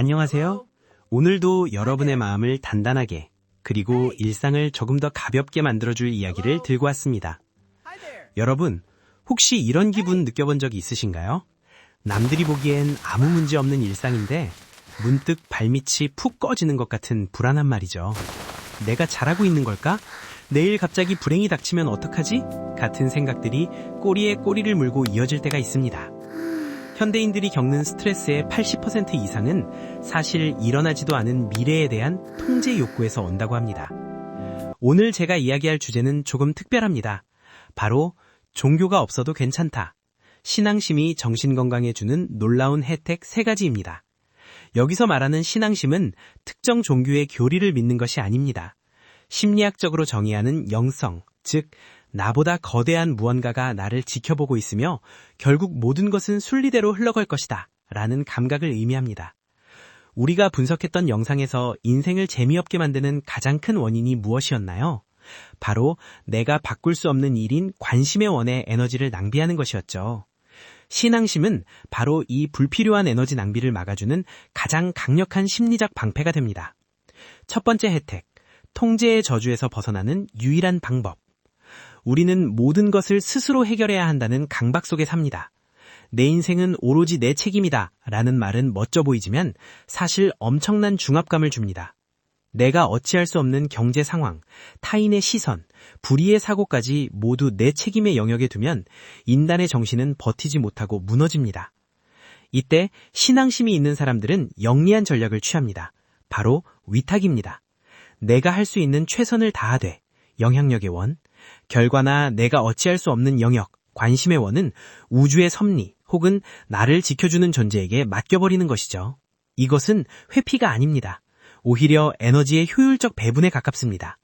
안녕하세요. 오늘도 여러분의 마음을 단단하게, 그리고 일상을 조금 더 가볍게 만들어줄 이야기를 들고 왔습니다. 여러분, 혹시 이런 기분 느껴본 적이 있으신가요? 남들이 보기엔 아무 문제 없는 일상인데 문득 발밑이 푹 꺼지는 것 같은 불안한 말이죠. 내가 잘하고 있는 걸까? 내일 갑자기 불행이 닥치면 어떡하지? 같은 생각들이 꼬리에 꼬리를 물고 이어질 때가 있습니다. 현대인들이 겪는 스트레스의 80% 이상은 사실 일어나지도 않은 미래에 대한 통제 욕구에서 온다고 합니다. 오늘 제가 이야기할 주제는 조금 특별합니다. 바로 종교가 없어도 괜찮다. 신앙심이 정신건강에 주는 놀라운 혜택 3가지입니다. 여기서 말하는 신앙심은 특정 종교의 교리를 믿는 것이 아닙니다. 심리학적으로 정의하는 영성, 즉 나보다 거대한 무언가가 나를 지켜보고 있으며 결국 모든 것은 순리대로 흘러갈 것이다 라는 감각을 의미합니다. 우리가 분석했던 영상에서 인생을 재미없게 만드는 가장 큰 원인이 무엇이었나요? 바로 내가 바꿀 수 없는 일인 관심의 원에 에너지를 낭비하는 것이었죠. 신앙심은 바로 이 불필요한 에너지 낭비를 막아주는 가장 강력한 심리적 방패가 됩니다. 첫 번째 혜택, 통제의 저주에서 벗어나는 유일한 방법. 우리는 모든 것을 스스로 해결해야 한다는 강박 속에 삽니다. 내 인생은 오로지 내 책임이다 라는 말은 멋져 보이지만 사실 엄청난 중압감을 줍니다. 내가 어찌할 수 없는 경제 상황, 타인의 시선, 불의의 사고까지 모두 내 책임의 영역에 두면 인간의 정신은 버티지 못하고 무너집니다. 이때 신앙심이 있는 사람들은 영리한 전략을 취합니다. 바로 위탁입니다. 내가 할 수 있는 최선을 다하되 영향력의 원, 결과나 내가 어찌할 수 없는 영역, 관심의 원은 우주의 섭리 혹은 나를 지켜주는 존재에게 맡겨버리는 것이죠. 이것은 회피가 아닙니다. 오히려 에너지의 효율적 배분에 가깝습니다.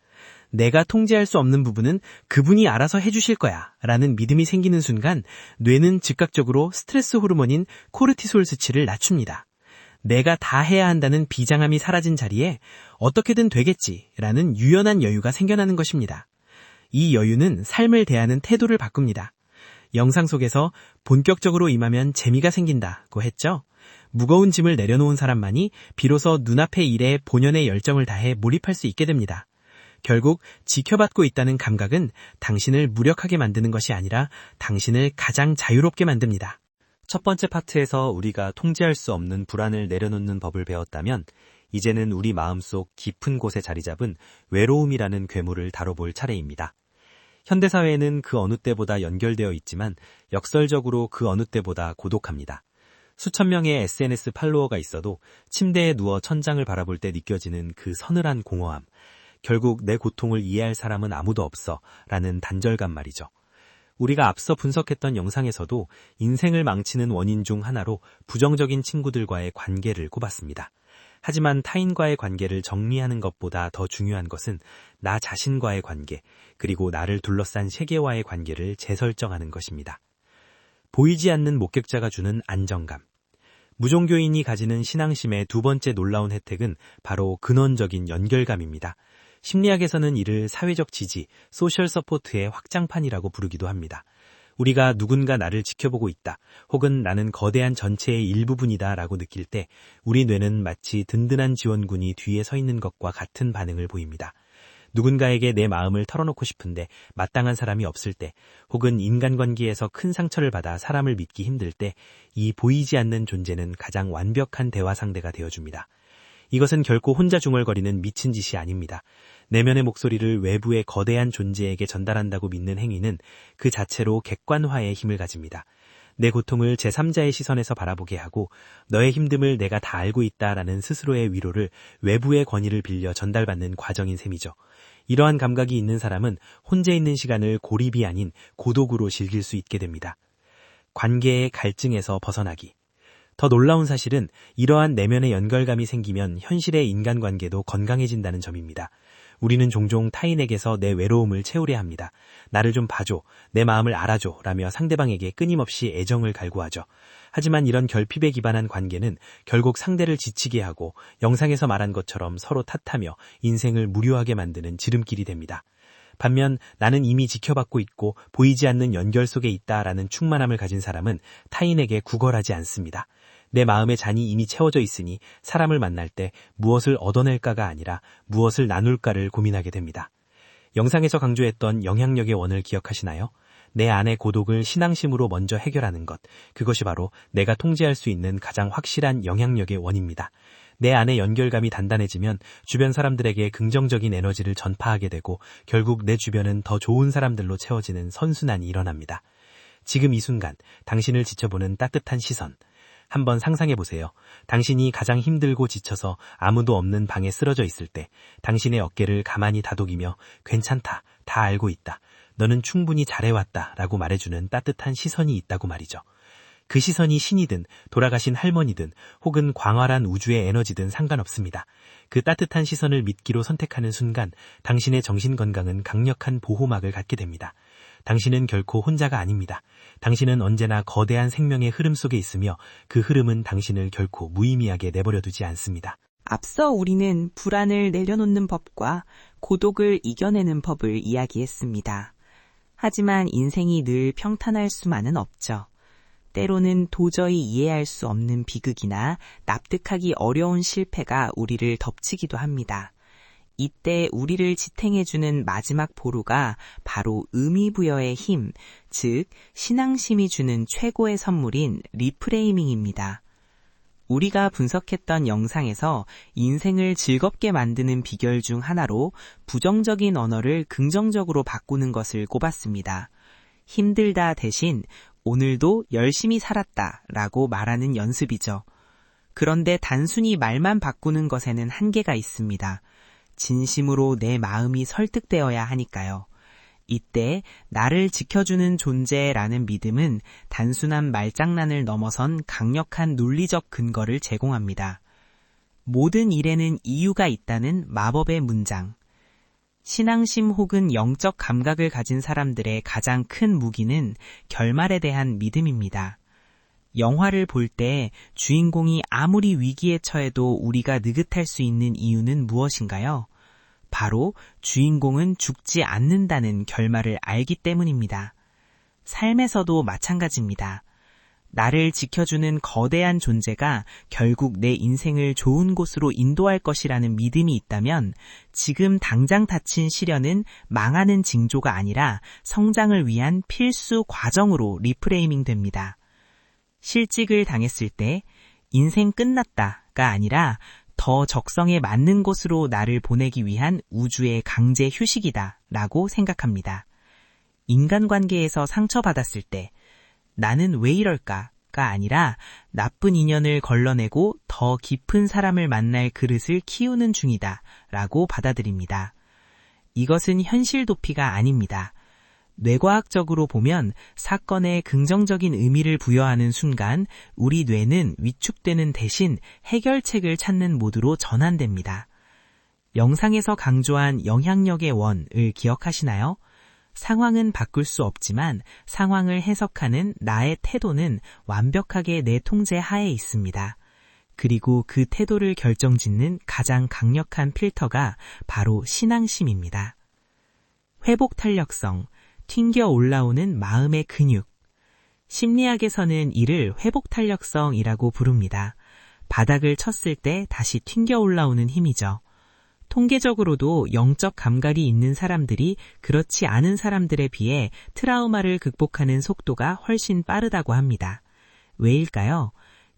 내가 통제할 수 없는 부분은 그분이 알아서 해주실 거야 라는 믿음이 생기는 순간 뇌는 즉각적으로 스트레스 호르몬인 코르티솔 수치를 낮춥니다. 내가 다 해야 한다는 비장함이 사라진 자리에 어떻게든 되겠지라는 유연한 여유가 생겨나는 것입니다. 이 여유는 삶을 대하는 태도를 바꿉니다. 영상 속에서 본격적으로 임하면 재미가 생긴다고 했죠? 무거운 짐을 내려놓은 사람만이 비로소 눈앞의 일에 본연의 열정을 다해 몰입할 수 있게 됩니다. 결국 지켜받고 있다는 감각은 당신을 무력하게 만드는 것이 아니라 당신을 가장 자유롭게 만듭니다. 첫 번째 파트에서 우리가 통제할 수 없는 불안을 내려놓는 법을 배웠다면 이제는 우리 마음속 깊은 곳에 자리 잡은 외로움이라는 괴물을 다뤄볼 차례입니다. 현대사회에는 그 어느 때보다 연결되어 있지만 역설적으로 그 어느 때보다 고독합니다. 수천 명의 SNS 팔로워가 있어도 침대에 누워 천장을 바라볼 때 느껴지는 그 서늘한 공허함, 결국 내 고통을 이해할 사람은 아무도 없어 라는 단절감 말이죠. 우리가 앞서 분석했던 영상에서도 인생을 망치는 원인 중 하나로 부정적인 친구들과의 관계를 꼽았습니다. 하지만 타인과의 관계를 정리하는 것보다 더 중요한 것은 나 자신과의 관계, 그리고 나를 둘러싼 세계와의 관계를 재설정하는 것입니다. 보이지 않는 목격자가 주는 안정감. 무종교인이 가지는 신앙심의 두 번째 놀라운 혜택은 바로 근원적인 연결감입니다. 심리학에서는 이를 사회적 지지, 소셜 서포트의 확장판이라고 부르기도 합니다. 우리가 누군가 나를 지켜보고 있다, 혹은 나는 거대한 전체의 일부분이다 라고 느낄 때 우리 뇌는 마치 든든한 지원군이 뒤에 서 있는 것과 같은 반응을 보입니다. 누군가에게 내 마음을 털어놓고 싶은데 마땅한 사람이 없을 때, 혹은 인간관계에서 큰 상처를 받아 사람을 믿기 힘들 때 이 보이지 않는 존재는 가장 완벽한 대화 상대가 되어줍니다. 이것은 결코 혼자 중얼거리는 미친 짓이 아닙니다. 내면의 목소리를 외부의 거대한 존재에게 전달한다고 믿는 행위는 그 자체로 객관화의 힘을 가집니다. 내 고통을 제3자의 시선에서 바라보게 하고 너의 힘듦을 내가 다 알고 있다라는 스스로의 위로를 외부의 권위를 빌려 전달받는 과정인 셈이죠. 이러한 감각이 있는 사람은 혼자 있는 시간을 고립이 아닌 고독으로 즐길 수 있게 됩니다. 관계의 갈증에서 벗어나기. 더 놀라운 사실은 이러한 내면의 연결감이 생기면 현실의 인간관계도 건강해진다는 점입니다. 우리는 종종 타인에게서 내 외로움을 채우려 합니다. 나를 좀 봐줘, 내 마음을 알아줘 라며 상대방에게 끊임없이 애정을 갈구하죠. 하지만 이런 결핍에 기반한 관계는 결국 상대를 지치게 하고 영상에서 말한 것처럼 서로 탓하며 인생을 무료하게 만드는 지름길이 됩니다. 반면 나는 이미 지켜받고 있고 보이지 않는 연결 속에 있다라는 충만함을 가진 사람은 타인에게 구걸하지 않습니다. 내 마음의 잔이 이미 채워져 있으니 사람을 만날 때 무엇을 얻어낼까가 아니라 무엇을 나눌까를 고민하게 됩니다. 영상에서 강조했던 영향력의 원을 기억하시나요? 내 안의 고독을 신앙심으로 먼저 해결하는 것, 그것이 바로 내가 통제할 수 있는 가장 확실한 영향력의 원입니다. 내 안의 연결감이 단단해지면 주변 사람들에게 긍정적인 에너지를 전파하게 되고 결국 내 주변은 더 좋은 사람들로 채워지는 선순환이 일어납니다. 지금 이 순간 당신을 지켜보는 따뜻한 시선, 한번 상상해보세요. 당신이 가장 힘들고 지쳐서 아무도 없는 방에 쓰러져 있을 때 당신의 어깨를 가만히 다독이며 괜찮다, 다 알고 있다, 너는 충분히 잘해왔다 라고 말해주는 따뜻한 시선이 있다고 말이죠. 그 시선이 신이든 돌아가신 할머니든 혹은 광활한 우주의 에너지든 상관없습니다. 그 따뜻한 시선을 믿기로 선택하는 순간 당신의 정신건강은 강력한 보호막을 갖게 됩니다. 당신은 결코 혼자가 아닙니다. 당신은 언제나 거대한 생명의 흐름 속에 있으며 그 흐름은 당신을 결코 무의미하게 내버려두지 않습니다. 앞서 우리는 불안을 내려놓는 법과 고독을 이겨내는 법을 이야기했습니다. 하지만 인생이 늘 평탄할 수만은 없죠. 때로는 도저히 이해할 수 없는 비극이나 납득하기 어려운 실패가 우리를 덮치기도 합니다. 이때 우리를 지탱해주는 마지막 보루가 바로 의미부여의 힘, 즉 신앙심이 주는 최고의 선물인 리프레이밍입니다. 우리가 분석했던 영상에서 인생을 즐겁게 만드는 비결 중 하나로 부정적인 언어를 긍정적으로 바꾸는 것을 꼽았습니다. 힘들다 대신 오늘도 열심히 살았다 라고 말하는 연습이죠. 그런데 단순히 말만 바꾸는 것에는 한계가 있습니다. 진심으로 내 마음이 설득되어야 하니까요. 이때 나를 지켜주는 존재라는 믿음은 단순한 말장난을 넘어선 강력한 논리적 근거를 제공합니다. 모든 일에는 이유가 있다는 마법의 문장. 신앙심 혹은 영적 감각을 가진 사람들의 가장 큰 무기는 결말에 대한 믿음입니다. 영화를 볼 때 주인공이 아무리 위기에 처해도 우리가 느긋할 수 있는 이유는 무엇인가요? 바로 주인공은 죽지 않는다는 결말을 알기 때문입니다. 삶에서도 마찬가지입니다. 나를 지켜주는 거대한 존재가 결국 내 인생을 좋은 곳으로 인도할 것이라는 믿음이 있다면 지금 당장 닥친 시련은 망하는 징조가 아니라 성장을 위한 필수 과정으로 리프레이밍 됩니다. 실직을 당했을 때 인생 끝났다가 아니라 더 적성에 맞는 곳으로 나를 보내기 위한 우주의 강제 휴식이다 라고 생각합니다. 인간관계에서 상처받았을 때 나는 왜 이럴까가 아니라 나쁜 인연을 걸러내고 더 깊은 사람을 만날 그릇을 키우는 중이다 라고 받아들입니다. 이것은 현실 도피가 아닙니다. 뇌과학적으로 보면 사건에 긍정적인 의미를 부여하는 순간 우리 뇌는 위축되는 대신 해결책을 찾는 모드로 전환됩니다. 영상에서 강조한 영향력의 원을 기억하시나요? 상황은 바꿀 수 없지만 상황을 해석하는 나의 태도는 완벽하게 내 통제 하에 있습니다. 그리고 그 태도를 결정짓는 가장 강력한 필터가 바로 신앙심입니다. 회복 탄력성, 튕겨 올라오는 마음의 근육. 심리학에서는 이를 회복 탄력성이라고 부릅니다. 바닥을 쳤을 때 다시 튕겨 올라오는 힘이죠. 통계적으로도 영적 감각이 있는 사람들이 그렇지 않은 사람들에 비해 트라우마를 극복하는 속도가 훨씬 빠르다고 합니다. 왜일까요?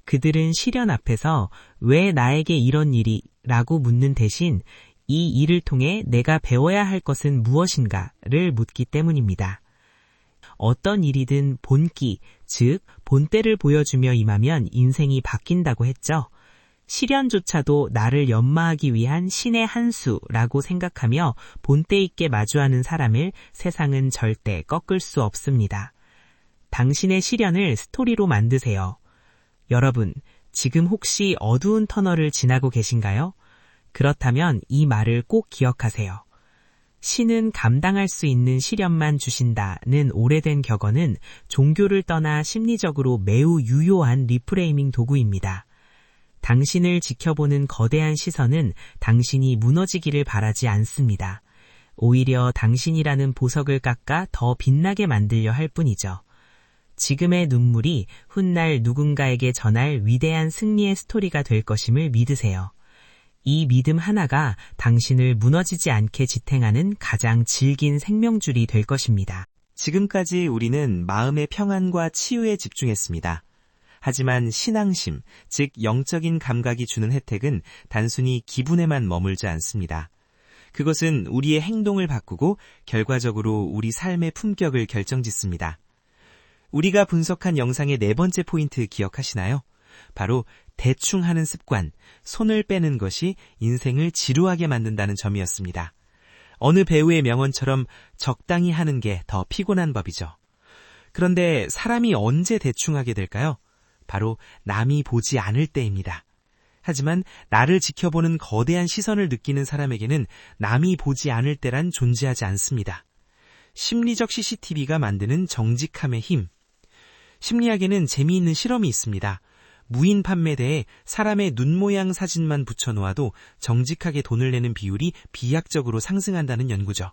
그들은 시련 앞에서 왜 나에게 이런 일이? 라고 묻는 대신 이 일을 통해 내가 배워야 할 것은 무엇인가를 묻기 때문입니다. 어떤 일이든 본기, 즉 본때를 보여주며 임하면 인생이 바뀐다고 했죠. 시련조차도 나를 연마하기 위한 신의 한 수라고 생각하며 본때 있게 마주하는 사람을 세상은 절대 꺾을 수 없습니다. 당신의 시련을 스토리로 만드세요. 여러분, 지금 혹시 어두운 터널을 지나고 계신가요? 그렇다면 이 말을 꼭 기억하세요. 신은 감당할 수 있는 시련만 주신다는 오래된 격언은 종교를 떠나 심리적으로 매우 유효한 리프레이밍 도구입니다. 당신을 지켜보는 거대한 시선은 당신이 무너지기를 바라지 않습니다. 오히려 당신이라는 보석을 깎아 더 빛나게 만들려 할 뿐이죠. 지금의 눈물이 훗날 누군가에게 전할 위대한 승리의 스토리가 될 것임을 믿으세요. 이 믿음 하나가 당신을 무너지지 않게 지탱하는 가장 질긴 생명줄이 될 것입니다. 지금까지 우리는 마음의 평안과 치유에 집중했습니다. 하지만 신앙심, 즉 영적인 감각이 주는 혜택은 단순히 기분에만 머물지 않습니다. 그것은 우리의 행동을 바꾸고 결과적으로 우리 삶의 품격을 결정짓습니다. 우리가 분석한 영상의 네 번째 포인트 기억하시나요? 바로 대충 하는 습관, 손을 빼는 것이 인생을 지루하게 만든다는 점이었습니다. 어느 배우의 명언처럼 적당히 하는 게 더 피곤한 법이죠. 그런데 사람이 언제 대충 하게 될까요? 바로 남이 보지 않을 때입니다. 하지만 나를 지켜보는 거대한 시선을 느끼는 사람에게는 남이 보지 않을 때란 존재하지 않습니다. 심리적 CCTV가 만드는 정직함의 힘. 심리학에는 재미있는 실험이 있습니다. 무인 판매대에 사람의 눈 모양 사진만 붙여놓아도 정직하게 돈을 내는 비율이 비약적으로 상승한다는 연구죠.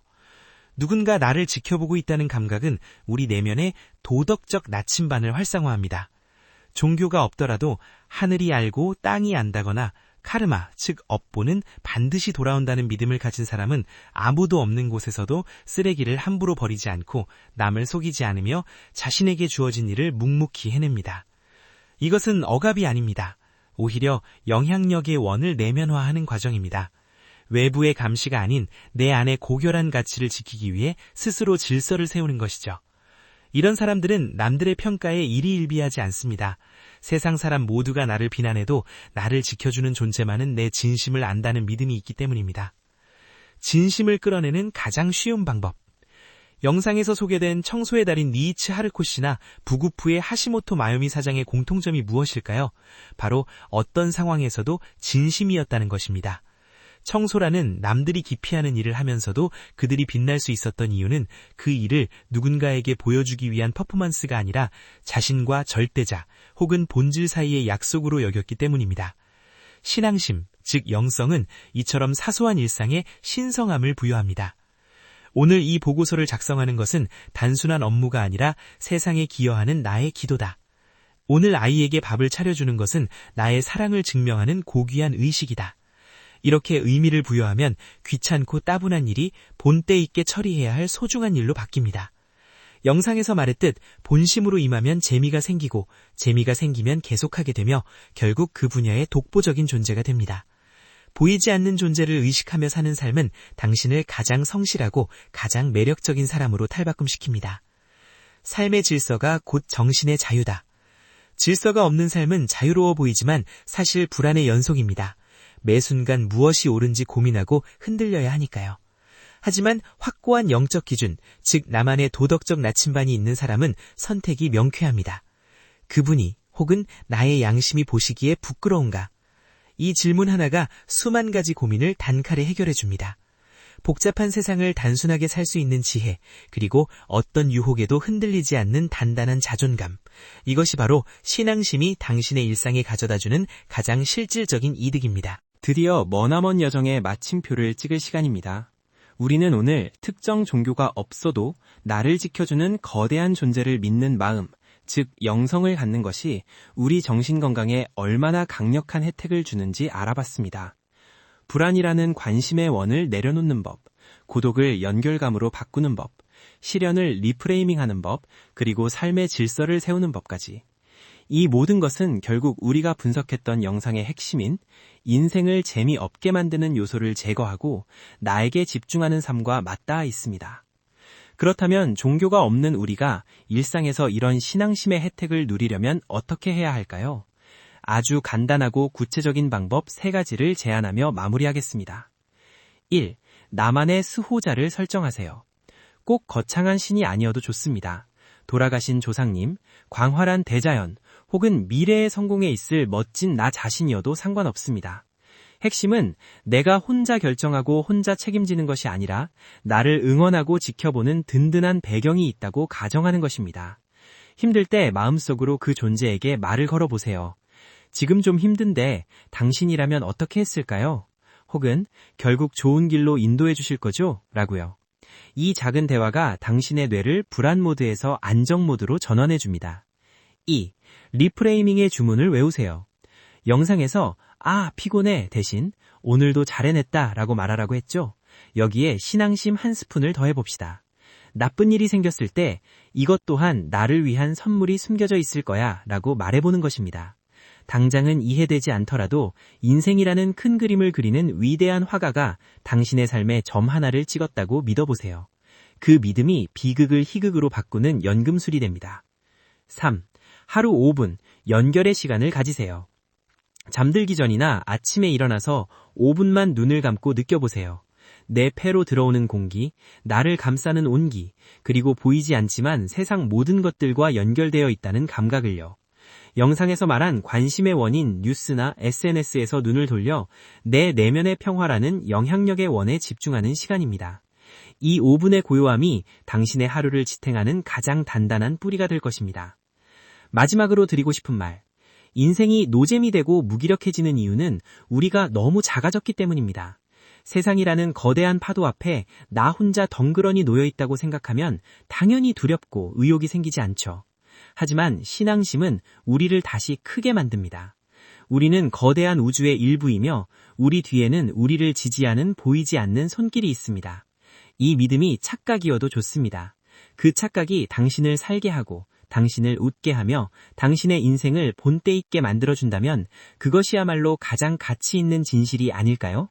누군가 나를 지켜보고 있다는 감각은 우리 내면의 도덕적 나침반을 활성화합니다. 종교가 없더라도 하늘이 알고 땅이 안다거나 카르마, 즉 업보는 반드시 돌아온다는 믿음을 가진 사람은 아무도 없는 곳에서도 쓰레기를 함부로 버리지 않고 남을 속이지 않으며 자신에게 주어진 일을 묵묵히 해냅니다. 이것은 억압이 아닙니다. 오히려 영향력의 원을 내면화하는 과정입니다. 외부의 감시가 아닌 내 안의 고결한 가치를 지키기 위해 스스로 질서를 세우는 것이죠. 이런 사람들은 남들의 평가에 일희일비하지 않습니다. 세상 사람 모두가 나를 비난해도 나를 지켜주는 존재만은 내 진심을 안다는 믿음이 있기 때문입니다. 진심을 끌어내는 가장 쉬운 방법. 영상에서 소개된 청소의 달인 니이츠 하르코 씨나 부구프의 하시모토 마요미 사장의 공통점이 무엇일까요? 바로 어떤 상황에서도 진심이었다는 것입니다. 청소라는 남들이 기피하는 일을 하면서도 그들이 빛날 수 있었던 이유는 그 일을 누군가에게 보여주기 위한 퍼포먼스가 아니라 자신과 절대자 혹은 본질 사이의 약속으로 여겼기 때문입니다. 신앙심, 즉 영성은 이처럼 사소한 일상에 신성함을 부여합니다. 오늘 이 보고서를 작성하는 것은 단순한 업무가 아니라 세상에 기여하는 나의 기도다. 오늘 아이에게 밥을 차려주는 것은 나의 사랑을 증명하는 고귀한 의식이다. 이렇게 의미를 부여하면 귀찮고 따분한 일이 본때 있게 처리해야 할 소중한 일로 바뀝니다. 영상에서 말했듯 본심으로 임하면 재미가 생기고 재미가 생기면 계속하게 되며 결국 그 분야의 독보적인 존재가 됩니다. 보이지 않는 존재를 의식하며 사는 삶은 당신을 가장 성실하고 가장 매력적인 사람으로 탈바꿈시킵니다. 삶의 질서가 곧 정신의 자유다. 질서가 없는 삶은 자유로워 보이지만 사실 불안의 연속입니다. 매 순간 무엇이 옳은지 고민하고 흔들려야 하니까요. 하지만 확고한 영적 기준, 즉 나만의 도덕적 나침반이 있는 사람은 선택이 명쾌합니다. 그분이 혹은 나의 양심이 보시기에 부끄러운가? 이 질문 하나가 수만 가지 고민을 단칼에 해결해 줍니다. 복잡한 세상을 단순하게 살 수 있는 지혜, 그리고 어떤 유혹에도 흔들리지 않는 단단한 자존감. 이것이 바로 신앙심이 당신의 일상에 가져다주는 가장 실질적인 이득입니다. 드디어 머나먼 여정의 마침표를 찍을 시간입니다. 우리는 오늘 특정 종교가 없어도 나를 지켜주는 거대한 존재를 믿는 마음, 즉 영성을 갖는 것이 우리 정신건강에 얼마나 강력한 혜택을 주는지 알아봤습니다. 불안이라는 관심의 원을 내려놓는 법, 고독을 연결감으로 바꾸는 법, 시련을 리프레이밍하는 법, 그리고 삶의 질서를 세우는 법까지. 이 모든 것은 결국 우리가 분석했던 영상의 핵심인 인생을 재미없게 만드는 요소를 제거하고 나에게 집중하는 삶과 맞닿아 있습니다. 그렇다면 종교가 없는 우리가 일상에서 이런 신앙심의 혜택을 누리려면 어떻게 해야 할까요? 아주 간단하고 구체적인 방법 3가지를 제안하며 마무리하겠습니다. 1. 나만의 수호자를 설정하세요. 꼭 거창한 신이 아니어도 좋습니다. 돌아가신 조상님, 광활한 대자연, 혹은 미래의 성공에 있을 멋진 나 자신이어도 상관없습니다. 핵심은 내가 혼자 결정하고 혼자 책임지는 것이 아니라 나를 응원하고 지켜보는 든든한 배경이 있다고 가정하는 것입니다. 힘들 때 마음속으로 그 존재에게 말을 걸어보세요. 지금 좀 힘든데 당신이라면 어떻게 했을까요? 혹은 결국 좋은 길로 인도해 주실 거죠? 라고요. 이 작은 대화가 당신의 뇌를 불안 모드에서 안정 모드로 전환해 줍니다. 2. 리프레이밍의 주문을 외우세요. 영상에서 피곤해 대신 오늘도 잘 해냈다 라고 말하라고 했죠. 여기에 신앙심 한 스푼을 더해봅시다. 나쁜 일이 생겼을 때 이것 또한 나를 위한 선물이 숨겨져 있을 거야 라고 말해보는 것입니다. 당장은 이해되지 않더라도 인생이라는 큰 그림을 그리는 위대한 화가가 당신의 삶에 점 하나를 찍었다고 믿어보세요. 그 믿음이 비극을 희극으로 바꾸는 연금술이 됩니다. 3. 하루 5분 연결의 시간을 가지세요. 잠들기 전이나 아침에 일어나서 5분만 눈을 감고 느껴보세요. 내 폐로 들어오는 공기, 나를 감싸는 온기, 그리고 보이지 않지만 세상 모든 것들과 연결되어 있다는 감각을요. 영상에서 말한 관심의 원인 뉴스나 SNS에서 눈을 돌려 내 내면의 평화라는 영향력의 원에 집중하는 시간입니다. 이 5분의 고요함이 당신의 하루를 지탱하는 가장 단단한 뿌리가 될 것입니다. 마지막으로 드리고 싶은 말. 인생이 노잼이 되고 무기력해지는 이유는 우리가 너무 작아졌기 때문입니다. 세상이라는 거대한 파도 앞에 나 혼자 덩그러니 놓여있다고 생각하면 당연히 두렵고 의욕이 생기지 않죠. 하지만 신앙심은 우리를 다시 크게 만듭니다. 우리는 거대한 우주의 일부이며 우리 뒤에는 우리를 지지하는 보이지 않는 손길이 있습니다. 이 믿음이 착각이어도 좋습니다. 그 착각이 당신을 살게 하고 당신을 웃게 하며 당신의 인생을 본때 있게 만들어준다면 그것이야말로 가장 가치 있는 진실이 아닐까요?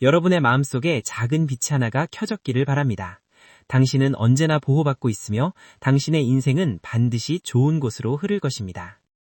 여러분의 마음속에 작은 빛이 하나가 켜졌기를 바랍니다. 당신은 언제나 보호받고 있으며 당신의 인생은 반드시 좋은 곳으로 흐를 것입니다.